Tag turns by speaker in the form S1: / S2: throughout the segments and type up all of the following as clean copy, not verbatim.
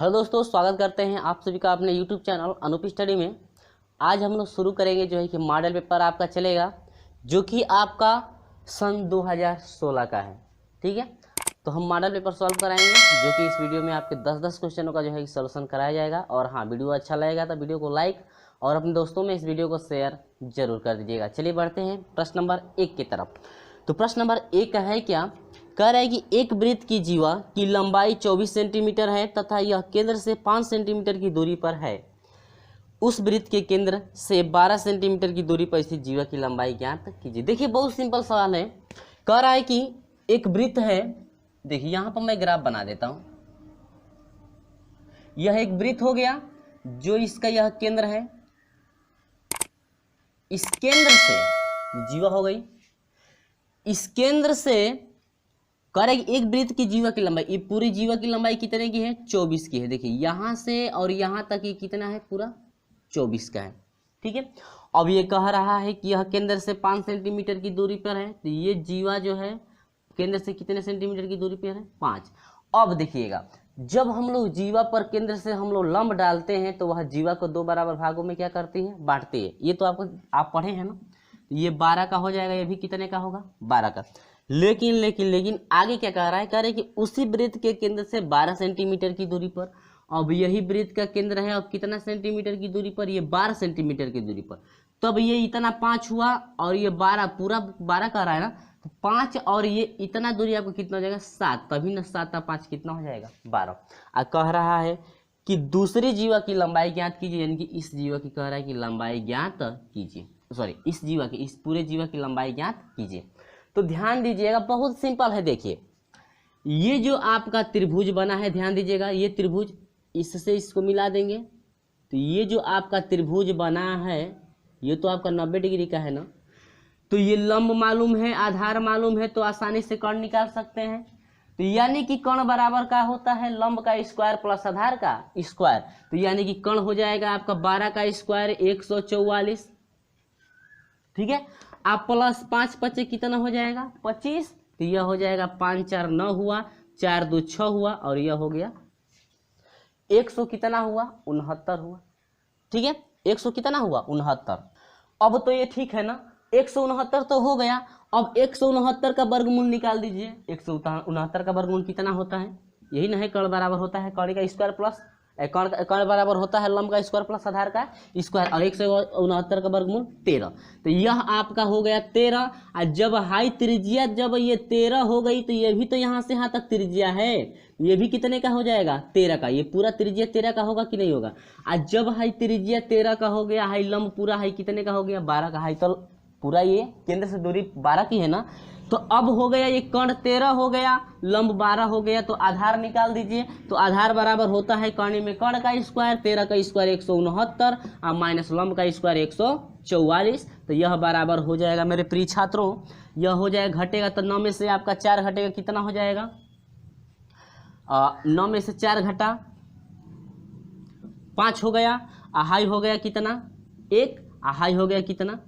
S1: Hello दोस्तों, स्वागत करते हैं आप सभी का अपने यूट्यूब चैनल अनूप स्टडी में। आज हम लोग शुरू करेंगे जो है कि मॉडल पेपर आपका चलेगा जो कि आपका सन 2016 का है। ठीक है, तो हम मॉडल पेपर सॉल्व कराएंगे जो कि इस वीडियो में आपके 10-10 क्वेश्चनों का जो है सॉल्यूशन कराया जाएगा। और हाँ, वीडियो अच्छा लगेगा तो वीडियो को लाइक और अपने दोस्तों में इस वीडियो को शेयर जरूर कर दीजिएगा। चलिए बढ़ते हैं प्रश्न नंबर 1 की तरफ। तो प्रश्न नंबर 1 है क्या, कह रहा है कि एक वृत्त की जीवा की लंबाई 24 सेंटीमीटर है तथा यह केंद्र से 5 सेंटीमीटर की दूरी पर है। उस वृत्त के केंद्र से 12 सेंटीमीटर की दूरी पर स्थित जीवा की लंबाई ज्ञात कीजिए। देखिए बहुत सिंपल सवाल है। कह रहा है कि एक वृत्त है, देखिए यहाँ पर मैं ग्राफ बना देता हूँ। यह एक वृत्त हो गया जो इसका यह केंद्र है, इस केंद्र से जीवा हो गई, इस केंद्र से कह रहा है कि एक वृत्त की जीवा की लंबाई, ये पूरी जीवा की लंबाई कितने की है, 24 की है। देखिए यहाँ से और यहाँ तक ये कितना है, पूरा 24 का है। ठीक है, अब ये कह रहा है कि यह केंद्र से 5 सेंटीमीटर की दूरी पर है, तो ये जीवा जो है केंद्र से कितने सेंटीमीटर की दूरी पर है, 5। अब देखिएगा, जब हम लोग जीवा पर केंद्र से हम लोग लंब डालते हैं तो वह जीवा को 2 बराबर भागों में क्या करती है, बांटती है। ये तो आप पढ़े हैं ना। ये 12 का हो जाएगा, ये भी कितने का होगा, 12 का। लेकिन आगे क्या कह रहा है, कह रहे हैं कि उसी वृत्त के केंद्र से 12 सेंटीमीटर की दूरी पर, अब यही वृत्त का केंद्र है, अब कितना सेंटीमीटर की दूरी पर, ये 12 सेंटीमीटर की दूरी पर, तब ये इतना 5 हुआ और ये 12, पूरा 12 कह रहा है ना, तो 5 और ये इतना दूरी आपको कितना हो जाएगा, 7, तभी ना 7 और 5 कितना हो जाएगा, 12। और कह रहा है कि दूसरी जीवा की लंबाई ज्ञात कीजिए, यानी कि इस जीवा की कह रहा है कि लंबाई ज्ञात कीजिए, सॉरी इस जीवा की, इस पूरे जीवा की लंबाई ज्ञात कीजिए। तो ध्यान दीजिएगा, बहुत सिंपल है। देखिए ये जो आपका त्रिभुज बना है, ध्यान दीजिएगा, ये त्रिभुज इससे इसको मिला देंगे तो ये जो आपका त्रिभुज बना है ये तो आपका 90 डिग्री का है ना। तो ये लंब मालूम है, आधार मालूम है, तो आसानी से कर्ण निकाल सकते हैं। तो यानी कि कर्ण बराबर का होता है लंब का स्क्वायर प्लस आधार का स्क्वायर। तो यानी कि कर्ण हो जाएगा आपका 12 का स्क्वायर 144। ठीक है, आप प्लस 5 5 कितना हो जाएगा, 25। तो यह हो जाएगा 5 4 9 हुआ, 4 2 6 हुआ, और यह हो गया 100 कितना हुआ, 69 हुआ। ठीक है, 100 कितना हुआ, 69। अब तो ये ठीक है ना, 169 तो हो गया। अब 169 का वर्गमूल निकाल दीजिए। 169 का वर्गमूल कितना होता है, यही ना है, कर्ण बराबर होता है कर्ण का स्क्वायर प्लस कर्ण बराबर होता है लंब का स्क्वायर प्लस आधार का स्क्वायर, और 169 का वर्गमूल 13। तो यह आपका हो गया 13। और जब हाई त्रिज्या जब ये 13 हो गई तो ये भी तो यहाँ से यहाँ तक त्रिज्या है, ये भी कितने का हो जाएगा, 13 का। ये पूरा त्रिज्या 13 का होगा कि नहीं होगा। और जब हाई त्रिज्या 13 का हो गया, हाई लंब पूरा हाई कितने का हो गया, 12 का। हाई तो पूरा ये केंद्र से दूरी 12 की है ना। तो अब हो गया ये कर्ण 13 हो गया, लंब 12 हो गया, तो आधार निकाल दीजिए। तो आधार बराबर होता है कर्ण में कर्ण का स्क्वायर, 13 का स्क्वायर 169 और माइनस लंब का स्क्वायर 144। तो यह बराबर हो जाएगा मेरे प्रिय छात्रों, यह हो जाएगा, घटेगा तो 9 में से आपका 4 घटेगा, कितना हो जाएगा, 9 में से 4 घटा 5 हो गया। हाई हो गया कितना, 1, हाई हो गया कितना,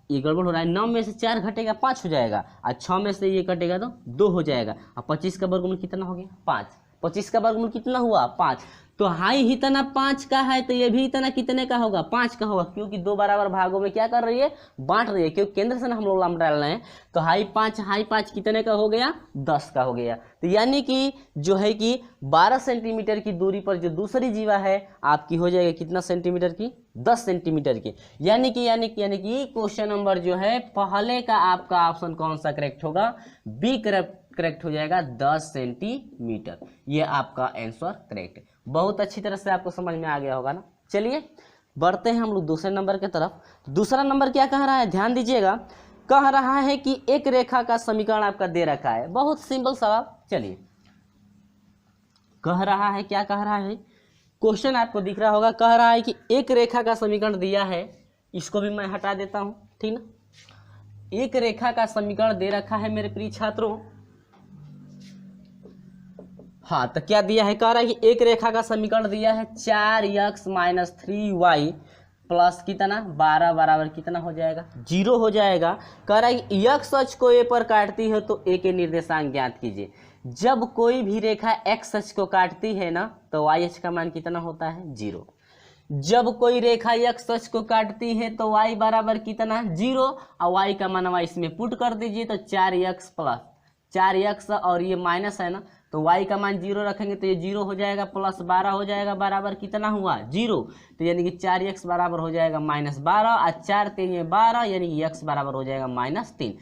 S1: ये गड़बड़ हो रहा है, 9 में से 4 घटेगा 5 हो जाएगा, और 6 में से ये कटेगा तो 2 हो जाएगा। और 25 का वर्गमूल कितना हो गया, 5। 25 का वर्गमूल कितना हुआ, 5। तो हाई इतना 5 का है, तो ये भी इतना कितने का होगा, 5 का होगा, क्योंकि 2 बराबर भागों में क्या कर रही है, बांट रही है, क्योंकि केंद्र से ना हम लोग लंब डाल रहे हैं। तो हाई 5 कितने का हो गया, 10 का हो गया। तो यानी कि जो है कि 12 सेंटीमीटर की दूरी पर जो दूसरी जीवा है आपकी हो जाएगी कितना सेंटीमीटर की, 10 सेंटीमीटर की। यानी कि क्वेश्चन नंबर जो है पहले का आपका ऑप्शन कौन सा करेक्ट होगा, बी करेक्ट हो जाएगा, 10 सेंटीमीटर। ये आपका आंसर करेक्ट है। बहुत अच्छी तरह से आपको समझ में आ गया होगा ना। चलिए बढ़ते हैं हम लोग दूसरे नंबर की तरफ। दूसरा नंबर क्या कह रहा है, ध्यान दीजिएगा, कह रहा है कि एक रेखा का समीकरण आपका दे रखा है। बहुत सिंपल सवाल। चलिए कह रहा है, क्या कह रहा है, क्वेश्चन आपको दिख रहा होगा, कह रहा है कि एक रेखा का समीकरण दिया है, इसको भी मैं हटा देता हूं, ठीक ना। एक रेखा का समीकरण दे रखा है मेरे प्रिय छात्रों। हाँ, तो क्या दिया है, कह रहा है कि एक रेखा का समीकरण दिया है 4x - 3y प्लस कितना 12 बराबर कितना हो जाएगा 0 हो जाएगा। कह रहा है यक्स अक्ष को ए पर काटती है तो ए के निर्देशांक ज्ञात कीजिए। जब कोई भी रेखा एक्स अक्ष को काटती है ना तो वाई अक्ष का मान कितना होता है 0। जब कोई रेखा एक्स अक्ष को काटती है तो y बराबर कितना 0 और y का मान इसमें पुट कर दीजिए तो 4x प्लस 4x और ये माइनस है ना तो y का मान 0 रखेंगे तो ये 0 हो जाएगा प्लस 12 हो जाएगा बराबर कितना हुआ 0। तो यानी कि 4x बराबर हो जाएगा -12 और 4 3 ये 12 यानी कि x बराबर हो जाएगा -3।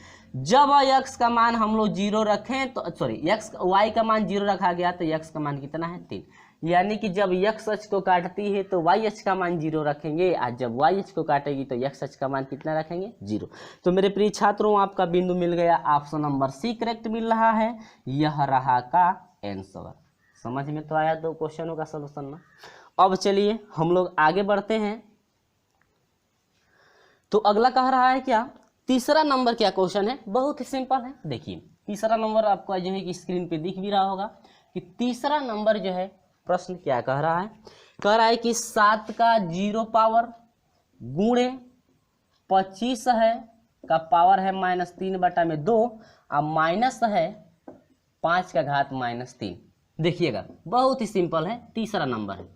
S1: जब x का मान हम लोग 0 रखें तो सॉरी y का मान 0 रखा गया तो x का मान कितना है 3। यानी कि जब x अक्ष को काटती है तो y अक्ष का मान 0 रखेंगे और जब y अक्ष को काटेगी तो x अक्ष का मान कितना रखेंगे 0। तो मेरे प्रिय छात्रों आपका बिंदु मिल गया, ऑप्शन नंबर सी करेक्ट मिल रहा है, यह रहा का आंसर। समझ में तो आया दो क्वेश्चनों का सलूशन ना। अब चलिए हम लोग आगे बढ़ते हैं। तो अगला कह रहा है क्या, तीसरा नंबर क्या क्वेश्चन है, बहुत ही सिंपल है। देखिए तीसरा नंबर आपको जो है कि स्क्रीन पे दिख भी रहा होगा कि तीसरा नंबर जो है प्रश्न क्या कह रहा है। कह रहा है कि 7 का 0 पावर गुणे 25 है का पावर है -3/2 और माइनस है 5 का घात -3। देखिएगा बहुत ही सिंपल है, तीसरा नंबर है।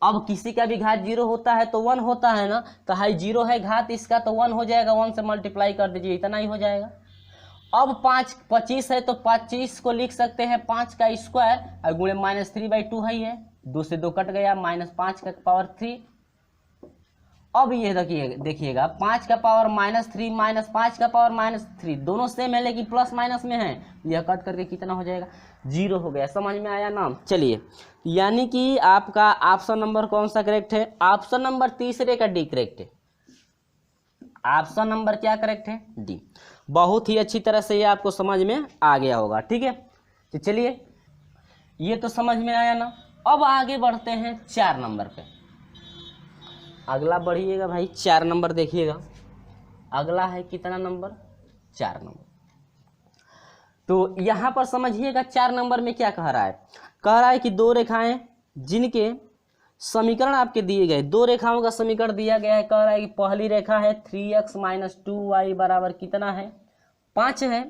S1: अब किसी का भी घात 0 होता है तो 1 होता है ना, तो हाई 0 है घात इसका तो 1 हो जाएगा, 1 से मल्टीप्लाई कर दीजिए इतना ही हो जाएगा। अब 25 है तो 25 को लिख सकते हैं 5 का स्क्वायर और गुणे -3/2 है, ये 2 से 2 कट गया -5 का पावर 3। अब ये देखिएगा 5 का पावर -3 -5 का पावर -3 दोनों सेम है लेकिन प्लस माइनस में है, यह कट करके कितना हो जाएगा 0 हो गया। समझ में आया ना। चलिए यानी कि आपका ऑप्शन नंबर कौन सा करेक्ट है, ऑप्शन नंबर तीसरे का डी करेक्ट है। ऑप्शन नंबर क्या करेक्ट है, डी। बहुत ही अच्छी तरह से ये आपको समझ में आ गया होगा, ठीक है। तो चलिए ये तो समझ में आया ना। अब आगे बढ़ते हैं 4 नंबर पे। अगला बढ़िएगा भाई, 4 नंबर देखिएगा। अगला है कितना नंबर, 4 नंबर। तो यहां पर समझिएगा 4 नंबर में क्या कह रहा है। कह रहा है कि दो रेखाएं जिनके समीकरण आपके दिए गए, दो रेखाओं का समीकरण दिया गया है। कह रहा है कि पहली रेखा है 3x - 2y बराबर कितना है 5 है,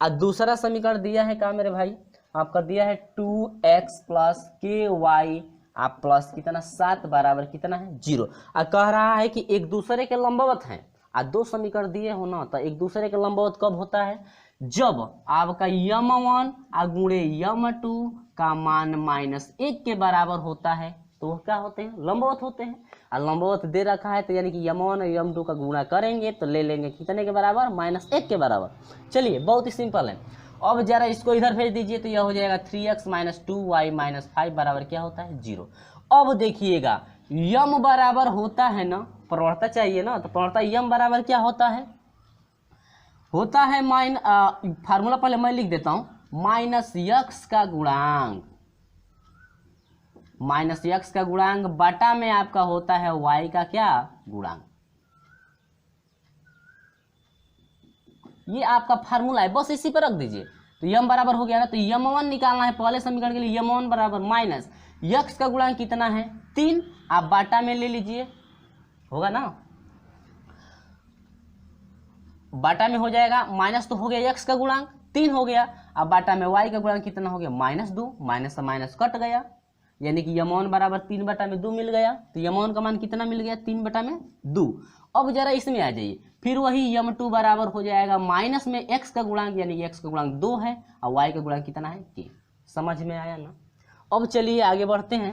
S1: और दूसरा समीकरण दिया है क्या मेरे भाई, आपका दिया है 2x + ky आप प्लस कितना 7 बराबर कितना है 0। और कह रहा है कि एक दूसरे के लंबवत हैं, और दो समीकरण दिए हो ना, तो एक दूसरे के लंबवत कब होता है, जब आपका m1 और गुणे m2 का मान -1 के बराबर होता है तो वह क्या होते हैं, लंबवत होते हैं। और लंबवत दे रखा है तो यानी कि m1 और m2 का गुणा करेंगे तो ले लेंगे कितने के बराबर, -1 के बराबर। चलिए बहुत ही सिंपल है। अब जरा इसको इधर भेज दीजिए तो यह हो जाएगा 3x - 2y - 5 बराबर क्या होता है 0। अब देखिएगा m बराबर होता है ना, प्रवणता चाहिए ना, तो प्रवणता m बराबर क्या होता है, होता है फार्मूला पहले मैं लिख देता हूं, -x का गुणांक, -x का गुणांक बटा में आपका होता है y का क्या गुणांक। ये आपका फार्मूला है, बस इसी पर रख दीजिए। तो m बराबर हो गया ना, तो m1 निकालना है पहले समीकरण के लिए, m1 बराबर -x का गुणांक कितना है 3, आप बाटा में ले लीजिए, होगा ना, बाटा में हो जाएगा, माइनस तो हो गया x का गुणांक 3 हो गया, अब बाटा में y का गुणांक कितना हो गया -2, माइनस से माइनस कट गया, यानी कि m1 बराबर 3/2 मिल गया। तो m1 का मान कितना मिल गया 3/2। अब जरा इसमें आ जाइए, फिर वही m2 बराबर हो जाएगा माइनस में x का गुणांक, यानी कि x का गुणांक 2 है और y का गुणांक कितना है k। समझ में आया ना। अब चलिए आगे बढ़ते हैं।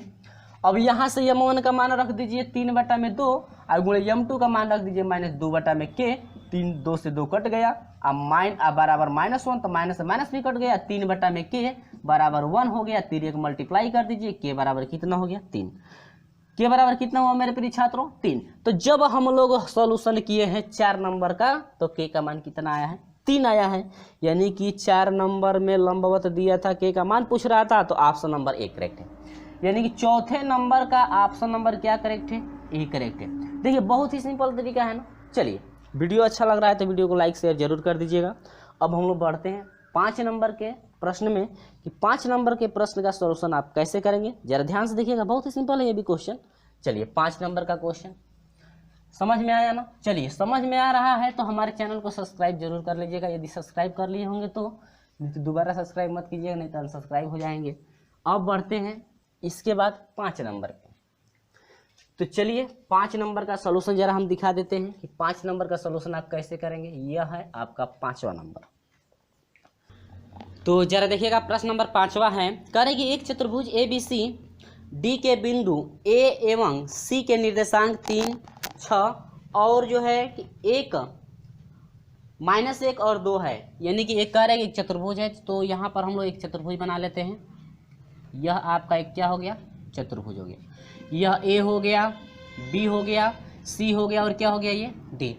S1: अब यहाँ से m1 का मान रख दीजिए 3/2 और गुणे m2 का मान रख दीजिए -2/k, 3 2 से 2 कट गया, अब बराबर -1 तो माइनस से माइनस भी कट गया, 3/k बराबर 1 हो गया, 3 1 मल्टीप्लाई कर दीजिए, k बराबर कितना हो गया 3। के बराबर कितना हुआ मेरे प्रिय छात्रों 3। तो जब हम लोग सॉल्यूशन किए हैं 4 नंबर का तो k का मान कितना आया है 3 आया है, यानी कि 4 नंबर में लंबवत दिया था, k का मान पूछ रहा था, तो ऑप्शन नंबर ए करेक्ट है। यानी कि चौथे नंबर का ऑप्शन नंबर क्या करेक्ट है, ए करेक्ट है। देखिए बहुत ही सिंपल तरीका है ना। चलिए वीडियो अच्छा लग रहा है तो वीडियो को लाइक शेयर जरूर कर दीजिएगा। अब हम लोग बढ़ते हैं 5 नंबर के प्रश्न में, कि 5 नंबर के प्रश्न का सॉल्यूशन आप कैसे करेंगे, जरा ध्यान से देखिएगा, बहुत ही सिंपल है ये भी क्वेश्चन। चलिए 5 नंबर का क्वेश्चन समझ में आया ना। चलिए समझ में आ रहा है तो हमारे चैनल को सब्सक्राइब जरूर कर लीजिएगा, यदि सब्सक्राइब कर लिए होंगे तो, नहीं तो दोबारा सब्सक्राइब मत कीजिएगा, नहीं तो अनसब्सक्राइब हो जाएंगे। अब बढ़ते हैं इसके बाद 5 नंबर पे। तो चलिए 5 नंबर का सॉल्यूशन जरा हम दिखा देते हैं कि 5 नंबर का सॉल्यूशन आप कैसे करेंगे। यह है आपका 5वां नंबर। तो जरा देखिएगा प्रश्न नंबर 5वां है, करें कि एक चतुर्भुज ABC D के बिंदु A एवं C के निर्देशांक 3, 6 और जो है कि 1, -1 और 2 है, यानी कि एक कह रहे हैं एक चतुर्भुज है। तो यहाँ पर हम लोग एक चतुर्भुज बना लेते हैं। यह आपका एक क्या हो गया, चतुर्भुज हो गया। यह A हो गया, B हो गया, C हो गया और क्या हो गया ये D।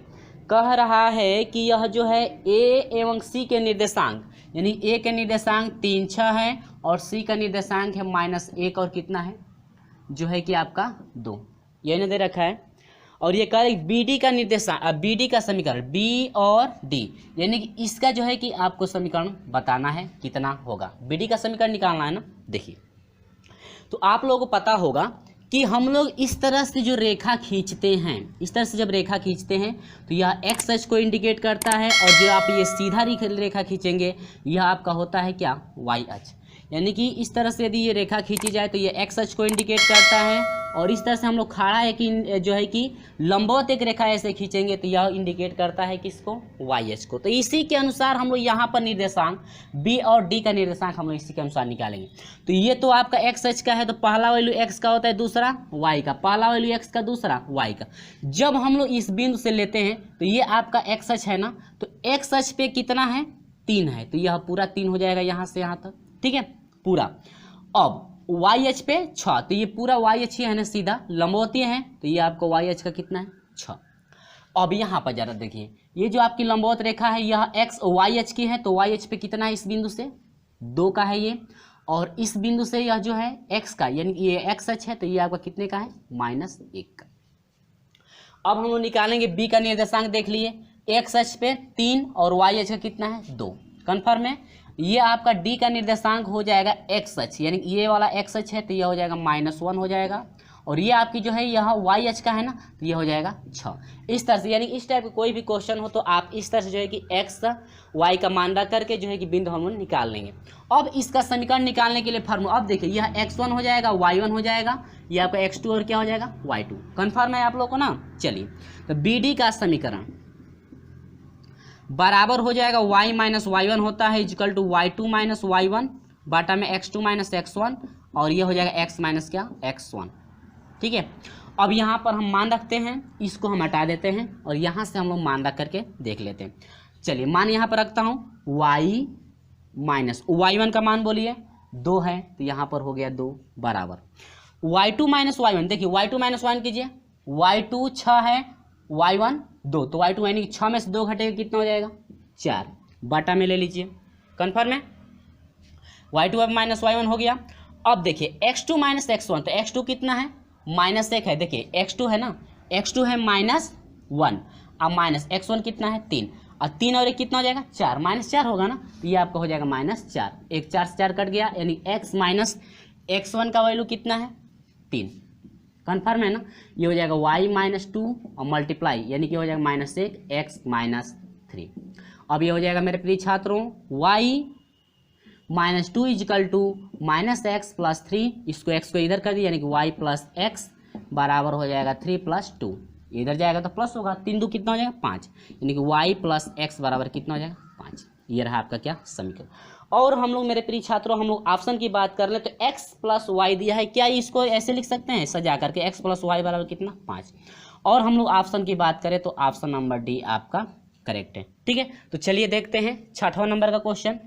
S1: कह रहा है कि यह जो है A एवं C के निर्देशांक, यानी A के निर्देशांक 3, 6 है और C का निर्देशांक है -1 और कितना है जो है कि आपका 2, ये ना दे रखा है। और ये कह रहे BD का निर्देशांक, BD का समीकरण B और D, यानी कि इसका जो है कि आपको समीकरण बताना है कितना होगा। BD का समीकरण निकालना है ना। देखिए तो आप लोगों को पता होगा कि हम लोग इस तरह से जो रेखा खींचते हैं, इस तरह से जब रेखा खींचते हैं तो यह एक्स अक्ष को इंडिकेट करता है, और जो आप ये सीधा रेखा खींचेंगे यह आपका होता है क्या, वाई अक्ष। यानी कि इस तरह से यदि ये रेखा खींची जाए तो ये एक्स अक्ष को इंडिकेट करता है, और इस तरह से हम लोग खड़ा है कि जो है कि लंबवत एक रेखा ऐसे खींचेंगे तो यह इंडिकेट करता है किसको, वाई अक्ष को। तो इसी के अनुसार हम लोग यहाँ पर निर्देशांक बी और डी का निर्देशांक हम लोग इसी के अनुसार निकालेंगे। तो ये तो आपका एक्स अक्ष का है, तो पहला वैल्यू एक्स का होता है, दूसरा वाई का, पहला वैल्यू एक्स का, दूसरा वाई का। जब हम लोग इस बिंदु से लेते हैं तो ये आपका एक्स अक्ष है ना, तो एक्स अक्ष पे कितना है, 3 है, तो यह पूरा 3 हो जाएगा यहाँ से यहाँ तक, ठीक है पूरा। अब वाई अक्ष पे 6, तो ये पूरा वाई अक्ष है ना, सीधा लंबवतीय है, तो ये आपको वाई अक्ष का कितना है, 6। अब यहाँ पर जरा देखिए, ये जो आपकी लंबवत रेखा है यह एक्स वाई अक्ष की है, तो वाई अक्ष पे कितना है, इस बिंदु से 2 का है ये, और इस बिंदु से यह जो है एक्स का, यानी कि ये एक्स अक्ष है, तो ये आपका कितने का है, -1 का। अब हम लोग निकालेंगे बी का निर्देशांक। देख लिए एक्स अक्ष पे 3 और वाई अक्ष का कितना है, 2, कन्फर्म है। ये आपका डी का निर्देशांक हो जाएगा एक्स अक्ष, यानी ये वाला एक्स अक्ष है तो यह हो जाएगा -1 हो जाएगा, और ये आपकी जो है यह वाई अक्ष का है ना, तो ये हो जाएगा 6। इस तरह से, यानी इस टाइप का कोई भी क्वेश्चन हो तो आप इस तरह से जो है कि एक्स वाई का मान रख करके जो है कि बिंदु हम लोग निकाल लेंगे। अब इसका समीकरण निकालने के लिए फार्मूला, अब देखिए यह x1 हो जाएगा, y1 हो जाएगा, ये आपका x2 और क्या हो जाएगा, y2। कन्फर्म है आप लोग को ना। चलिए तो BD का समीकरण बराबर हो जाएगा y - y1 होता है इक्वल टू y2 - y1 बाटा में x2 - x1, और ये हो जाएगा x माइनस क्या, x1, ठीक है। अब यहाँ पर हम मान रखते हैं, इसको हम हटा देते हैं और यहाँ से हम लोग मान रख करके देख लेते हैं। चलिए मान यहाँ पर रखता हूँ, y - y1 का मान बोलिए 2 है, तो यहाँ पर हो गया 2 बराबर y2 - y1। देखिए y2 - y1 कीजिए, y2 6 है, y1 2, तो y2 यानी कि 6 में से 2 घटेगा कितना हो जाएगा, 4 बाटा में ले लीजिए, कन्फर्म है। y2 अब -y1 हो गया। अब देखिए x2 - x1, तो x2 कितना है, -1 है, देखिए x2 है ना, x2 है -1, अब माइनस x1 कितना है, 3, और 3 और 1 कितना हो जाएगा, 4, -4 होगा ना, तो ये आपका हो जाएगा -4, एक 4 से 4 कट गया, यानी x माइनस x1 का वैल्यू कितना है, 3, कन्फर्म है ना। ये हो जाएगा y - 2 और मल्टीप्लाई, यानी कि हो जाएगा -1 x - 3। अब ये हो जाएगा मेरे प्रिय छात्रों y - 2 इक्वल टू -x + 3, इसको x को इधर कर दिया, यानी कि y + x बराबर हो जाएगा 3 + 2, इधर जाएगा तो प्लस होगा, 3 2 कितना हो जाएगा, 5, यानी कि y + x बराबर कितना हो जाएगा, 5। ये रहा आपका क्या, समीकरण। और हम लोग मेरे प्रिय छात्रों, हम लोग ऑप्शन की बात कर ले तो x + y दिया है, क्या इसको ऐसे लिख सकते हैं सजा करके, x + y बराबर कितना, 5। और हम लोग ऑप्शन की बात करें तो ऑप्शन नंबर डी आपका करेक्ट है, ठीक है। तो चलिए देखते हैं 6वां नंबर का क्वेश्चन।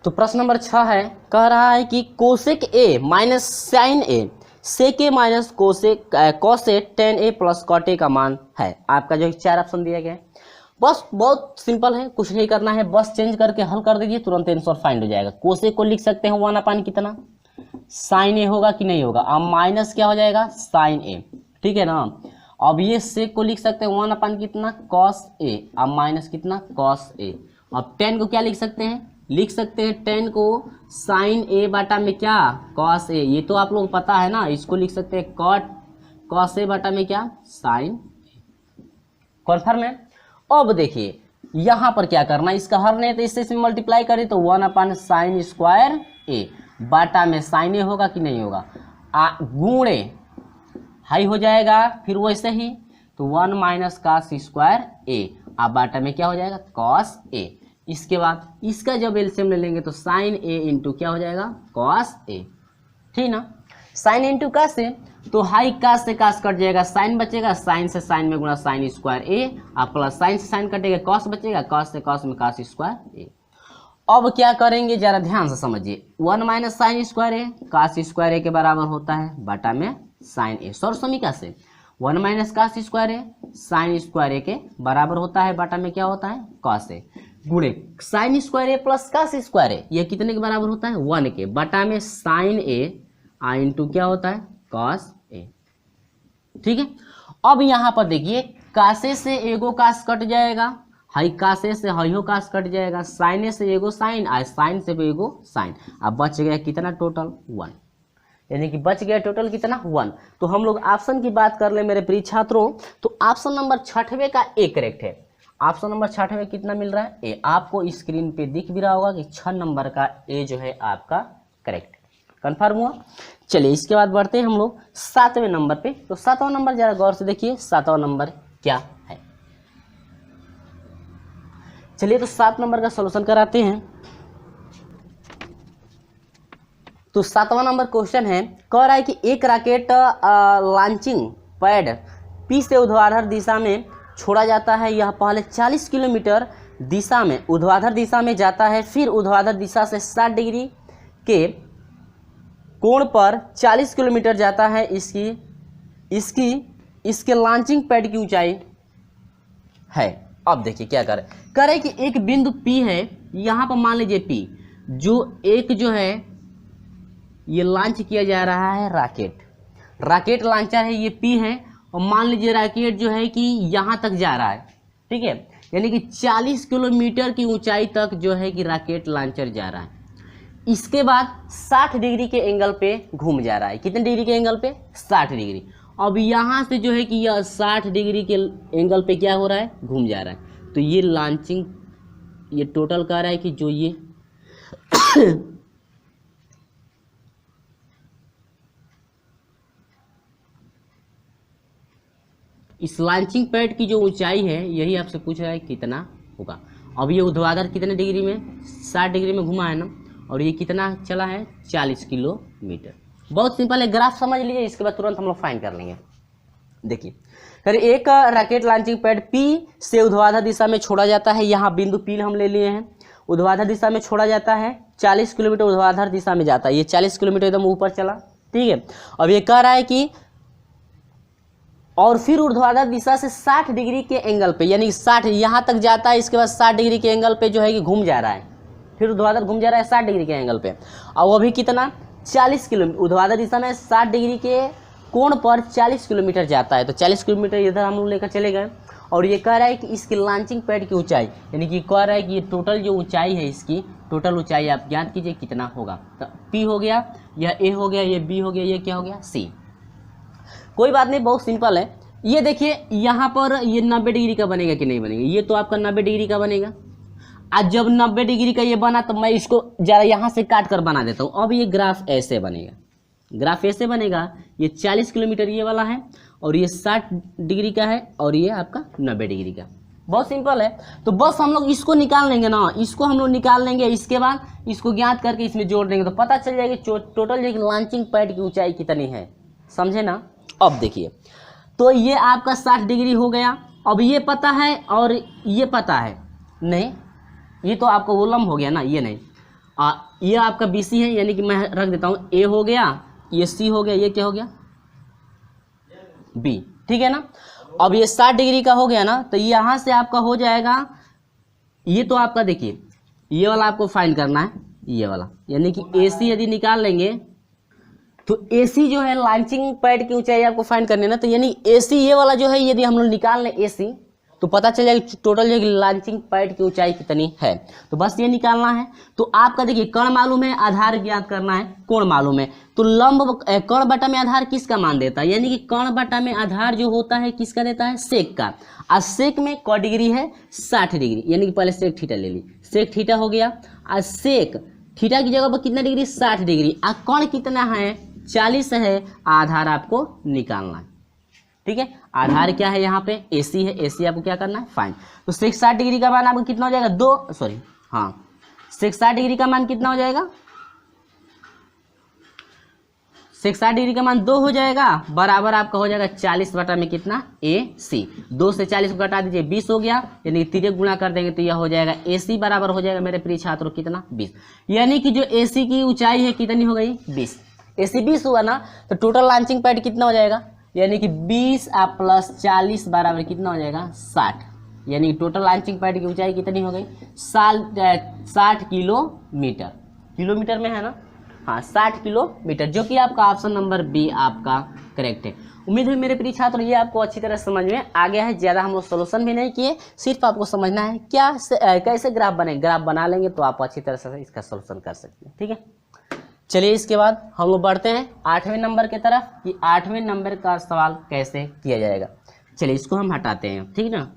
S1: तो प्रश्न नंबर 6 है, कह रहा है कि cosec a minus sine a sec a minus cosec tan a plus cot a का मान है। आपका जो 4 ऑप्शन दिया गया है, बस बहुत सिंपल है, कुछ नहीं करना है, बस चेंज करके हल कर दीजिए, तुरंत आंसर फाइंड हो जाएगा। कोसेक को लिख सकते हैं 1/, कितना साइन a होगा कि नहीं होगा, अब माइनस क्या हो जाएगा, साइन a, ठीक है ना। अब ये सेक को लिख सकते हैं 1/, कितना कॉस a, अब माइनस कितना कॉस a। अब tan को क्या लिख सकते हैं, लिख सकते हैं tan को साइन a बटा में क्या, कॉस a, ये तो आप लोगों को पता है ना। इसको लिख सकते हैं कॉस a बटा में क्या, साइन a। कन्फर्म है। अब देखिए यहाँ पर क्या करना, इसका हर नहीं तो इससे मल्टीप्लाई करें तो 1/sin² a बाटा में sin a होगा कि नहीं होगा, गुणे हाई हो जाएगा, फिर वैसे ही तो 1 - cos² a अब बाटा में क्या हो जाएगा cos a। इसके बाद इसका जब एलसीएम ले लेंगे तो sin a इंटू क्या हो जाएगा cos a, ठीक ना। sin इंटू कास है तो हाई कास से कास कट जाएगा, साइन बचेगा, साइन से साइन में गुणा sin² a और प्लस साइन से साइन कटेगा, कॉस बचेगा, कॉस से कॉस में cos² a। अब क्या करेंगे जरा ध्यान से समझिए, 1 - sin² a cos² a के बराबर होता है बाटा में sin a, सर्वसमीका से 1 - cos² a sin² a के बराबर होता है बाटा में क्या होता है cos a, गुणे sin² a plus cos² a ये कितने के बराबर होता है 1 के, बटा में sin a इंटू क्या होता है cos a, ठीक है। अब यहाँ पर देखिए कासे से एगो कास कट जाएगा, हाई कासे से हाइयो कास कट जाएगा, साइने से एगो साइन और साइन से एगो साइन, अब बच गया कितना टोटल 1, यानी कि बच गया टोटल कितना 1। तो हम लोग ऑप्शन की बात कर ले मेरे प्रिय छात्रों, तो ऑप्शन नंबर 6वें का ए करेक्ट है। ऑप्शन नंबर 6वें कितना मिल रहा है ए, आपको स्क्रीन पे दिख भी रहा होगा कि 6 नंबर का ए जो है आपका करेक्ट कंफर्म हुआ। चलिए इसके बाद बढ़ते हैं हम लोग 7वें नंबर पे। तो 7वां नंबर जरा गौर से देखिए 7वां नंबर क्या है। चलिए तो 7 नंबर का सॉल्यूशन कराते हैं। तो 7वां नंबर क्वेश्चन है, कह रहा है कि एक रॉकेट लॉन्चिंग पैड पी से ऊर्ध्वाधर दिशा में छोड़ा जाता है। यह पहले 40 किलोमीटर दिशा में ऊर्ध्वाधर दिशा में जाता है, फिर ऊर्ध्वाधर दिशा से 60 डिग्री के कोण पर 40 किलोमीटर जाता है। इसके लॉन्चिंग पैड की ऊंचाई है। अब देखिए क्या करे कि एक बिंदु P है, यहाँ पर मान लीजिए P जो है ये लॉन्च किया जा रहा है रॉकेट लॉन्चर है, ये P है, और मान लीजिए रॉकेट जो है कि यहाँ तक जा रहा है, ठीक है, यानी कि 40 किलोमीटर की ऊंचाई तक जो है कि रॉकेट लॉन्चर जा रहा है। इसके बाद 60 डिग्री के एंगल पे घूम जा रहा है। कितने डिग्री के एंगल पे 60 डिग्री। अब यहाँ से जो है कि यह 60 डिग्री के एंगल पे क्या हो रहा है घूम जा रहा है। तो ये लॉन्चिंग ये टोटल कह रहा है कि जो ये इस लॉन्चिंग पैड की जो ऊंचाई है यही आपसे पूछ रहा है कितना होगा। अब ये ऊर्ध्वाधर कितने डिग्री में 60 डिग्री में घुमा है ना, और ये कितना चला है 40 किलोमीटर। बहुत सिंपल है, ग्राफ समझ लीजिए, इसके बाद तुरंत हम लोग फाइंड कर लेंगे। देखिए फिर एक रॉकेट लॉन्चिंग पैड P से ऊर्ध्वाधर दिशा में छोड़ा जाता है। यहाँ बिंदु P हम ले लिए हैं, ऊर्ध्वाधर दिशा में छोड़ा जाता है, 40 किलोमीटर ऊर्ध्वाधर दिशा में जाता है। ये 40 किलोमीटर एकदम ऊपर चला, ठीक है। अब ये कह रहा है कि और फिर ऊर्ध्वाधर दिशा से 60 डिग्री के एंगल पे, यानी 60 यहाँ तक जाता है, इसके बाद 60 डिग्री के एंगल पे जो है कि घूम जा रहा है, फिर ऊर्ध्वाधर घूम जा रहा है 60 डिग्री के एंगल पे, और वो भी कितना 40 किलोमीटर ऊर्ध्वाधर दिशा में 60 डिग्री के कोण पर 40 किलोमीटर जाता है। तो 40 किलोमीटर इधर हम लोग लेकर चले गए। और ये कह रहा है कि इसकी लॉन्चिंग पैड की ऊंचाई, यानी कि कह रहा है कि ये टोटल जो ऊंचाई है, इसकी टोटल ऊंचाई आप ज्ञात कीजिए कितना होगा। तो P हो गया, यह A हो गया, ये B हो गया, ये क्या हो गया C। कोई बात नहीं, बहुत सिंपल है। ये देखिए यहाँ पर ये 90 डिग्री का बनेगा कि नहीं बनेगा, ये तो आपका 90 डिग्री का बनेगा। आज जब 90 डिग्री का ये बना तो मैं इसको जरा यहाँ से काट कर बना देता हूँ। अब ये ग्राफ ऐसे बनेगा, ग्राफ ऐसे बनेगा, ये 40 किलोमीटर ये वाला है, और ये 60 डिग्री का है, और ये आपका 90 डिग्री का। बहुत सिंपल है। तो बस हम लोग इसको निकाल लेंगे ना, इसको हम लोग निकाल लेंगे, इसके बाद इसको ज्ञात करके इसमें जोड़ देंगे तो पता चल जाएगा टोटल जो लॉन्चिंग पैड की ऊंचाई कितनी है, समझे ना। अब देखिए तो ये आपका 60 डिग्री हो गया। अब ये पता है और ये पता है, नहीं ये तो आपका वो लंब हो गया ना, ये नहीं, ये आपका BC है, यानी कि मैं रख देता हूँ A हो गया, ये C हो गया, ये क्या हो गया B, ठीक है ना। अब ये 60 डिग्री का हो गया ना, तो यहाँ से आपका हो जाएगा, ये तो आपका देखिए ये वाला आपको फाइंड करना है, ये वाला, यानी कि AC यदि निकाल लेंगे तो AC जो है लॉन्चिंग पैड की ऊंचाई आपको फाइंड करनी है ना, तो यानी AC ये वाला जो है यदि हम लोग निकाल लें AC, तो पता चल जाएगा टोटल जो लॉन्चिंग पैड की ऊंचाई कितनी है। तो बस ये निकालना है। तो आपका देखिए कर्ण मालूम है, आधार ज्ञात करना है, कोण मालूम है। तो लंब कर्ण बटा में आधार किसका मान देता है, यानी कि कर्ण बटा में आधार जो होता है किसका देता है, सेक का। और सेक में क डिग्री है 60 डिग्री, यानी कि पहले सेक थीटा ले ली, सेक थीटा हो गया। और सेक थीटा की जगह पर कितना डिग्री, 60 डिग्री। और कर्ण कितना है, 40 है। आधार आपको निकालना है, ठीक है। आधार क्या है यहाँ पे, AC है, AC आपको क्या करना है, फाइंड। तो सेक 60 डिग्री का मान आपको कितना हो जाएगा, सेक 60 डिग्री का मान कितना हो जाएगा, सेक 60 डिग्री का मान 2 हो जाएगा, बराबर आपका हो जाएगा 40 बटा में कितना, AC। 2 से 40 को घटा दीजिए, 20 हो गया, यानी कि तिर्यक गुणा कर देंगे तो यह हो जाएगा AC बराबर हो जाएगा मेरे प्रिय छात्रों कितना, 20। यानी कि जो AC की ऊंचाई है कितनी हो गई, 20। AC 20 हुआ ना, तो टोटल लॉन्चिंग पैड कितना हो जाएगा, यानी कि 20 प्लस 40 बराबर कितना हो जाएगा, 60। यानी टोटल लॉन्चिंग पैड की ऊंचाई कितनी हो गई, 60 किलोमीटर। किलोमीटर में है ना, हाँ 60 किलोमीटर, जो कि आपका ऑप्शन नंबर बी आपका करेक्ट है। उम्मीद है मेरे प्रिय छात्र ये आपको अच्छी तरह समझ में आ गया है। ज़्यादा हम लोग सोल्यूशन भी नहीं किए, सिर्फ आपको समझना है क्या कैसे ग्राफ बने, ग्राफ बना लेंगे तो आप अच्छी तरह से इसका सोल्यूशन कर सकते हैं, ठीक है। चलिए इसके बाद हम लोग बढ़ते हैं 8वें नंबर की तरफ कि 8वें नंबर का सवाल कैसे किया जाएगा। चलिए इसको हम हटाते हैं, ठीक ना।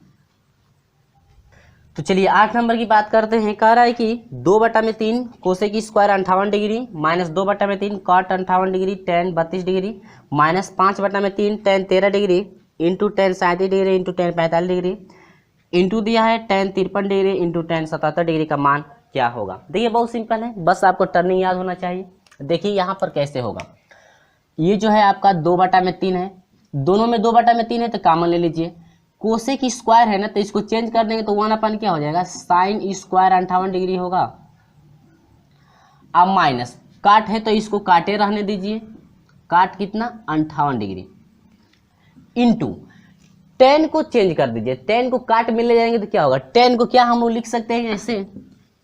S1: तो चलिए 8 नंबर की बात करते हैं। कह रहा है कि 2/3 cosec square 58 degree minus 2/3 cot 58 degree tan 32 degree minus 5/3 tan 13 degree into tan 37 degree into tan 45 degree into दिया है tan 53 degree into tan 77 degree का मान क्या होगा। देखिए बहुत सिंपल है, बस आपको टर्निंग याद होना चाहिए। देखिए यहाँ पर कैसे होगा, ये जो है आपका 2/3 है, दोनों में 2/3 है तो कॉमन ले लीजिए। कोसेक स्क्वायर है ना, तो इसको चेंज कर देंगे तो 1 क्या हो जाएगा, साइन स्क्वायर 58 डिग्री होगा। अब माइनस काट है तो इसको काटे रहने दीजिए, काट कितना 58 डिग्री इंटू tan को चेंज कर दीजिए, tan को काट में ले जाएंगे तो क्या होगा, tan को क्या हम लोग लिख सकते हैं, ऐसे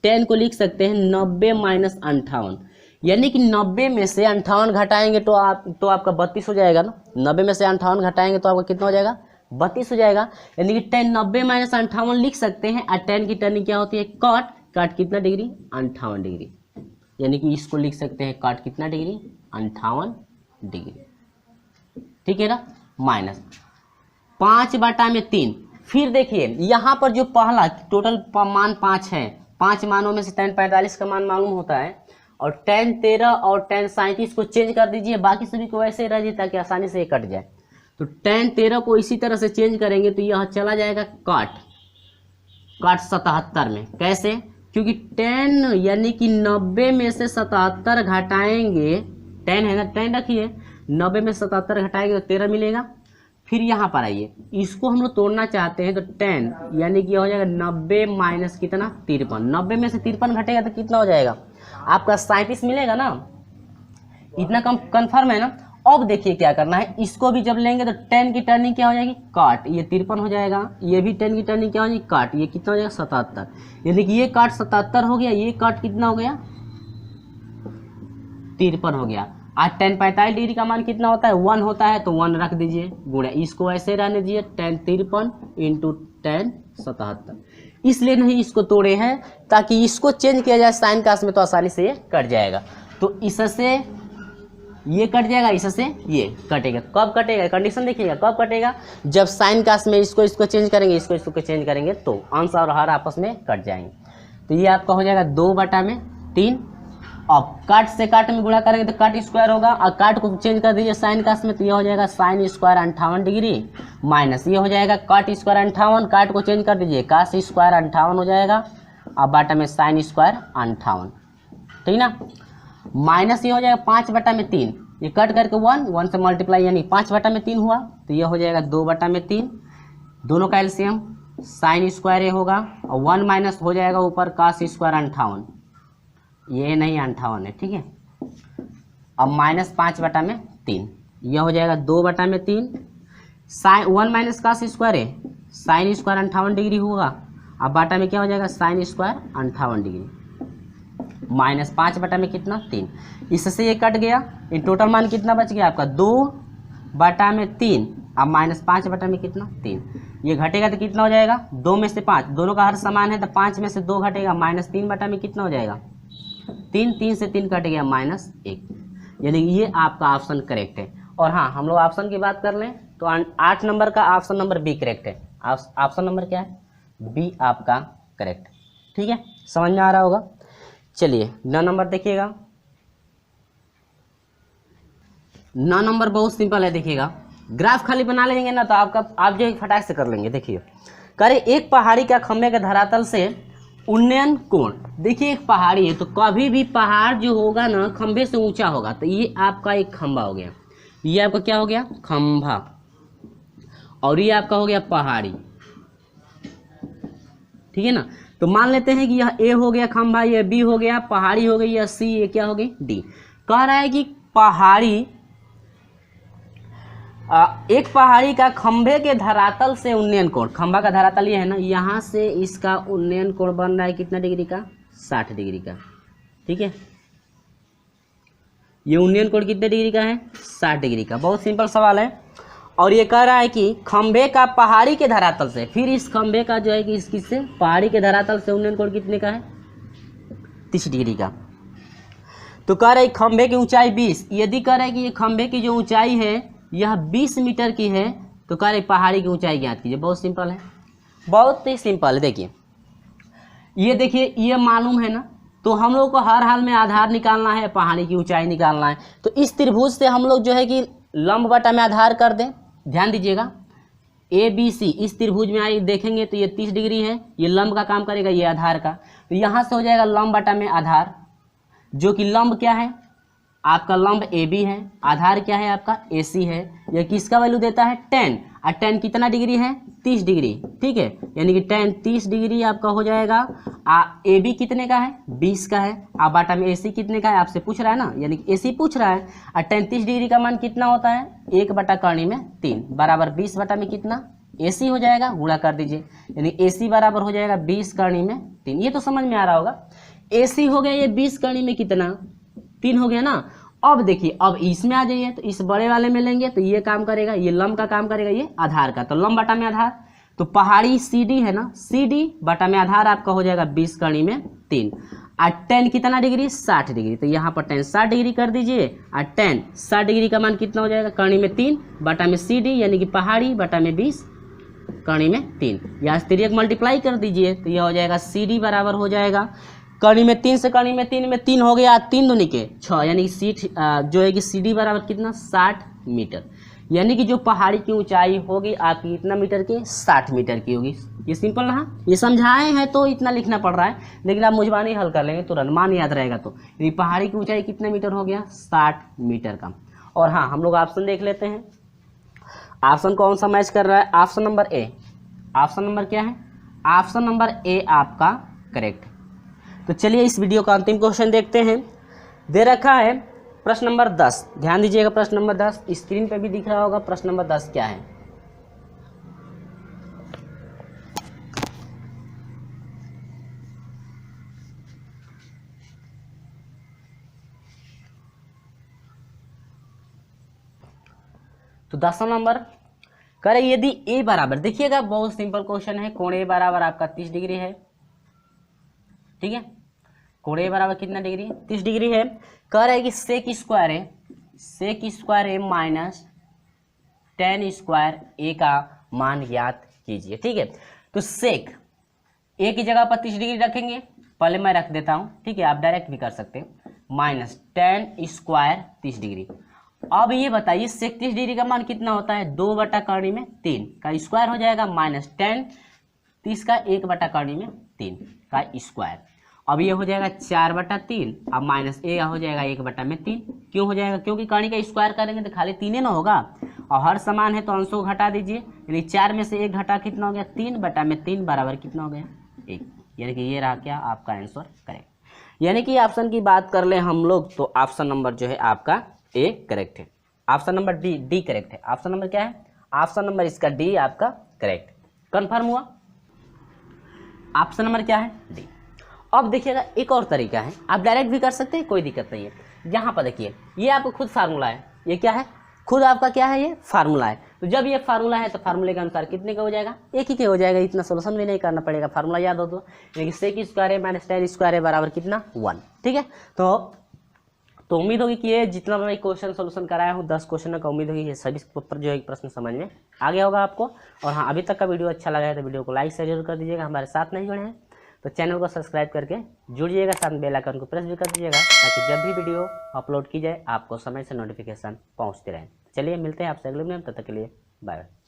S1: tan को लिख सकते हैं 90 माइनस 58, यानी कि 90 में से 58 घटाएंगे तो आपका 32 हो जाएगा ना। 90 में से 58 घटाएंगे तो आपका कितना हो जाएगा, 32 हो जाएगा। यानी कि tan 90 माइनस 58 लिख सकते हैं। और tan की टर्निंग क्या होती है, काट कितना डिग्री, 58 डिग्री, यानी कि इसको लिख सकते हैं काट कितना डिग्री, 58 डिग्री, ठीक है ना। माइनस 5/3। फिर देखिए यहाँ पर जो पहला टोटल मान 5 है, 5 मानों में से tan 45 का मान मालूम होता है, और tan 13 और tan 37 को चेंज कर दीजिए, बाकी सभी को वैसे रह जाए ताकि आसानी से ये कट जाए। तो tan 13 को इसी तरह से चेंज करेंगे तो यह चला जाएगा काट 77 में। कैसे, क्योंकि tan यानी कि 90 में से 77 घटाएंगे, tan है ना, tan रखिए, 90 में 77 घटाएंगे तो 13 मिलेगा। फिर यहाँ पर आइए, इसको हम लोग तोड़ना चाहते हैं तो tan यानी कि हो जाएगा 90 माइनस कितना 53, 90 में से 53 घटेगा तो कितना हो जाएगा आपका 37 मिलेगा ना, इतना कम कन्फर्म है ना। अब देखिए क्या करना है, इसको भी जब लेंगे तो tan की टर्निंग क्या हो जाएगी, काट, ये 53 हो जाएगा, ये भी tan की टर्निंग क्या हो जाएगी, काट, ये कितना हो जाएगा 77, यानी कि ये काट 77 हो गया, ये काट कितना हो गया 53 हो गया। आज tan 45 डिग्री का मान कितना होता है, 1 होता है, तो 1 रख दीजिए गुणा, इसको ऐसे रहने दीजिए tan 53 इंटू tan 77, इसलिए नहीं इसको तोड़े हैं ताकि इसको चेंज किया जाए साइन कास्ट में तो आसानी से ये कट जाएगा। तो इससे ये कट जाएगा, इससे ये कटेगा। कब कटेगा, कंडीशन देखिएगा कब कटेगा, जब साइन कास्ट में इसको चेंज करेंगे, इसको चेंज करेंगे तो अंश और हर आपस में कट जाएंगे। तो ये आपका हो जाएगा 2/3। अब काट से काट में गुणा करेंगे तो काट स्क्वायर होगा, और काट को चेंज कर दीजिए साइन कास्ट में तो ये हो जाएगा साइन स्क्वायर 58 डिग्री माइनस ये हो जाएगा काट स्क्वायर 58, काट को चेंज कर दीजिए कास स्क्वायर 58 हो जाएगा, अब बाटा में साइन स्क्वायर 58, ठीक ना। माइनस ये हो जाएगा 5/3, ये कट करके 1 से मल्टीप्लाई यानी 5/3 हुआ, तो ये हो जाएगा 2/3, दोनों का एलसीएम साइन स्क्वायर ये होगा, और 1 माइनस हो जाएगा ऊपर कास स्क्वायर 58, ये नहीं 58 है, ठीक है। अब माइनस 5/3, यह हो जाएगा 2/3, साइन 1 माइनस कास स्क्वायर है, साइन स्क्वायर 58 डिग्री होगा, अब बाटा में क्या हो जाएगा साइन स्क्वायर 58 डिग्री माइनस 5/में कितना 3, इससे ये कट गया, ये टोटल मान कितना बच गया आपका 2/3, अब -5 बटा में कितना 3, ये घटेगा तो कितना हो जाएगा 2 में से 5, दोनों का हर समान है तो 5 में से 2 घटेगा, -3 बटा में कितना हो जाएगा 3, 3 से 3 कट गया -1, यानी ये आपका ऑप्शन करेक्ट है। और हाँ, हम लोग ऑप्शन की बात कर लें तो 8 नंबर का ऑप्शन नंबर बी करेक्ट है। ऑप्शन नंबर क्या है, बी आपका करेक्ट। ठीक है, समझ में आ रहा होगा। चलिए 9 नंबर देखिएगा। 9 नंबर बहुत सिंपल है, देखिएगा ग्राफ खाली बना लेंगे ना तो आप जो फटाक से कर लेंगे। देखिए करे एक पहाड़ी का खंभे के धरातल से उन्नयन कोण, देखिए एक पहाड़ी है तो कभी भी पहाड़ जो होगा ना खंभे से ऊंचा होगा, तो ये आपका एक खंभा हो गया, ये आपका क्या हो गया खंभा, और ये आपका हो गया पहाड़ी। ठीक है ना, तो मान लेते हैं कि यह ए हो गया खंभा, यह बी हो गया पहाड़ी हो गई, यह सी, ये क्या हो गई डी। कह रहा है कि पहाड़ी एक पहाड़ी का खंभे के धरातल से उन्नयन कोण, खंभा का धरातल ये है ना, यहाँ से इसका उन्नयन कोण बन रहा है कितना डिग्री का 60 डिग्री का। ठीक है, ये उन्नयन कोण कितने डिग्री का है 60 डिग्री का। बहुत सिंपल सवाल है। और ये कह रहा है कि खंभे का पहाड़ी के धरातल से, फिर इस खंभे का जो है कि किससे पहाड़ी के धरातल से उन्नयन कोण कितने का है 30 डिग्री का। तो कह रहे खंभे की ऊंचाई 20, यदि कह रहे कि ये खंभे की जो ऊंचाई है यह 20 मीटर की है तो कह रहे पहाड़ी की ऊंचाई ज्ञात कीजिए। बहुत सिंपल है, बहुत ही सिंपल है। देखिए ये देखिए ये मालूम है ना, तो हम लोग को हर हाल में आधार निकालना है, पहाड़ी की ऊंचाई निकालना है। तो इस त्रिभुज से हम लोग जो है कि लंब बटा में आधार कर दें। ध्यान दीजिएगा ABC इस त्रिभुज में आई देखेंगे तो ये 30 डिग्री है, ये लंब का काम करेगा, ये आधार का। तो यहाँ से हो जाएगा लंब बटा में आधार, जो कि लंब क्या है आपका लंब AB है, आधार क्या है आपका AC है। यह किसका वैल्यू देता है 10, और 10 कितना डिग्री है 30 डिग्री। ठीक है, यानी कि 10 30 डिग्री आपका हो जाएगा। AB कितने का है 20 का है, आप बाटा में AC कितने का है आपसे पूछ रहा है ना, यानी कि AC पूछ रहा है। और 10 30 डिग्री का मान कितना होता है 1 बटा करनी में 3 बराबर 20 बटा में कितना AC हो जाएगा, गुणा कर दीजिए, यानी AC बराबर हो जाएगा 20 करनी में 3। ये तो समझ में आ रहा होगा। AC हो गया ये 20 करनी में कितना 3 हो गया ना। अब देखिए अब इसमें आ जाइए तो इस बड़े वाले में लेंगे तो ये काम करेगा, ये लंब का काम करेगा, ये आधार का। तो लंब बटा में आधार, तो पहाड़ी CD है ना, CD बटा में आधार आपका हो जाएगा 20 करनी में 3। और 10 कितना डिग्री 60 डिग्री, तो यहाँ पर 10 60 डिग्री कर दीजिए। और 10 60 डिग्री का मान कितना हो जाएगा करनी में 3 बटा में CD, यानी कि पहाड़ी बटा में 20 करनी में 3। यहाँ से 3 मल्टीप्लाई कर दीजिए तो यह हो जाएगा CD बराबर हो जाएगा करनी में 3 से करनी में 3 में 3 हो गया, 3 दूनी के 6, यानी कि सीट जो है कि CD बराबर कितना 60 मीटर। यानी कि जो पहाड़ी की ऊंचाई होगी आपकी इतना मीटर की 60 मीटर की होगी। ये सिंपल रहा, ये समझाए हैं तो इतना लिखना पड़ रहा है, लेकिन आप मुझबानी हल कर लेंगे तुरंत मान याद रहेगा। तो यानी पहाड़ी की ऊंचाई कितने मीटर हो गया 60 मीटर का। और हाँ, हम लोग ऑप्शन देख लेते हैं, ऑप्शन कौन सा मैच कर रहा है। Option number A, option number क्या है ऑप्शन नंबर A आपका करेक्ट। तो चलिए इस वीडियो का अंतिम क्वेश्चन देखते हैं। दे रखा है प्रश्न नंबर 10, ध्यान दीजिएगा प्रश्न नंबर 10 स्क्रीन पे भी दिख रहा होगा। प्रश्न नंबर 10 क्या है, तो 10 नंबर करें यदि A बराबर, देखिएगा बहुत सिंपल क्वेश्चन है, कोण A बराबर आपका 30 डिग्री है। ठीक है, कोण A बराबर कितना डिग्री 30 डिग्री है। कह रहा है कि sec square A minus tan square A का मान ज्ञात कीजिए। ठीक है, तो सेक A की जगह पर 30 डिग्री रखेंगे, पहले मैं रख देता हूँ, ठीक है, आप डायरेक्ट भी कर सकते हैं, माइनस tan स्क्वायर 30 डिग्री। अब ये बताइए सेक 30 डिग्री का मान कितना होता है 2 बटा करनी में 3 का स्क्वायर हो जाएगा, माइनस tan 30 का 1 बटा करनी में 3 का स्क्वायर। अब ये हो जाएगा 4 बटा 3, अब माइनस A हो जाएगा 1 बटा में 3। क्यों हो जाएगा, क्योंकि कर्ण का स्क्वायर करेंगे तो खाली 3 ना होगा, और हर समान है तो अंशों को घटा दीजिए, यानी 4 में से 1 घटा कितना हो गया 3 बटा में 3 बराबर कितना हो गया 1, यानी कि ये रहा क्या आपका आंसर करेक्ट। यानी कि ऑप्शन की बात कर ले हम लोग तो ऑप्शन नंबर जो है आपका A करेक्ट है, ऑप्शन नंबर डी करेक्ट है। ऑप्शन नंबर क्या है, ऑप्शन नंबर इसका D आपका करेक्ट कन्फर्म हुआ। ऑप्शन नंबर क्या है D। अब देखिएगा एक और तरीका है, आप डायरेक्ट भी कर सकते हैं, कोई दिक्कत नहीं है। यहाँ पर देखिए ये आपको खुद फार्मूला है, ये क्या है खुद आपका क्या है ये फार्मूला है। तो जब ये फार्मूला है तो फार्मूले के अनुसार कितने का हो जाएगा, एक ही के हो जाएगा, इतना सोल्यूशन भी नहीं करना पड़ेगा, फार्मूला याद हो तो। यानी सेक स्क्वायर है माइनस टेन स्क्वायर है बराबर कितना 1, ठीक है। तो उम्मीद होगी कि ये जितना मैं क्वेश्चन सोल्यूशन कराया हूँ 10 क्वेश्चन का, उम्मीद होगी ये सभी पर जो है प्रश्न समझ में आ गया होगा आपको। और हाँ, अभी तक का वीडियो अच्छा लगा है तो वीडियो को लाइक शेयर जरूर कर दीजिएगा। हमारे साथ नहीं जुड़े हैं तो चैनल को सब्सक्राइब करके जुड़िएगा, साथ में बेल आइकन को प्रेस भी कर दीजिएगा ताकि जब भी वीडियो अपलोड की जाए आपको समय से नोटिफिकेशन पहुँचते रहे। चलिए मिलते हैं आपसे अगले वीडियो में, तब तक के लिए बाय बाय।